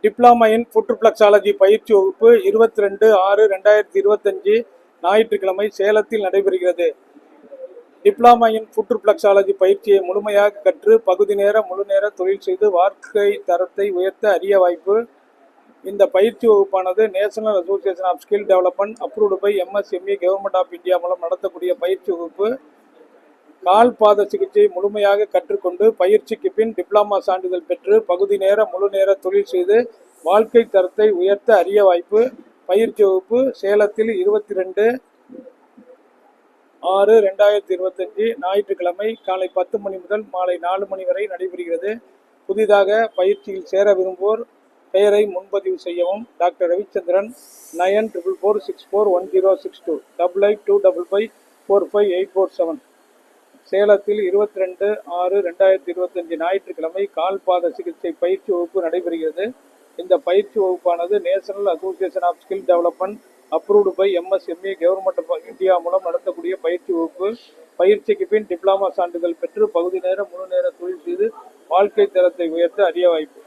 Diploma in புற்றுப்ளக்ஸாலஜி பயிற்சி வகுப்பு 22/6/2025 ஞாயிற்றுக்கிழமை சேலத்தில் நடைபெறுகிறது. டிப்ளமா இன் புற்றுப்ளக்ஸாலஜி பயிற்சியை முழுமையாக கற்று பகுதி நேர முழுநேர தொழில் செய்து வாழ்க்கை தரத்தை உயர்த்த அரிய வாய்ப்பு. இந்த பயிற்சி வகுப்பானது national association of skill development approved by MSME government of India மூலம் நடத்தக்கூடிய பயிற்சி வகுப்பு. கால் பாத சிகிச்சை முழுமையாக கற்றுக்கொண்டு பயிற்சிக்கு பின் டிப்ளமா சான்றிதழ் பெற்று பகுதி நேர முழு நேர தொழில் செய்து வாழ்க்கை தரத்தை உயர்த்த அரிய வாய்ப்பு. பயிற்சி வகுப்பு சேலத்தில் 22/6/2025 ஞாயிற்றுக்கிழமை காலை 10 மணி முதல் மாலை 4 மணி வரை நடைபெறுகிறது. புதிதாக பயிற்சியில் சேர விரும்புவோர் பெயரை முன்பதிவு செய்யவும். டாக்டர் ரவிச்சந்திரன் 94464106 8825545847. சேலத்தில் 22/6/2025 ஞாயிற்றுக்கிழமை கால் பாத சிகிச்சை பயிற்சி வகுப்பு நடைபெறுகிறது. இந்த பயிற்சி வகுப்பானது national association of skill development approved by MSME government of India மூலம் நடத்தக்கூடிய பயிற்சி வகுப்பு. பயிற்சிக்கு பின் டிப்ளமா சான்றிதழ் பெற்று பகுதி நேர முழு நேர தொழில் செய்து வாழ்க்கை தரத்தை உயர்த்த அரிய வாய்ப்பு.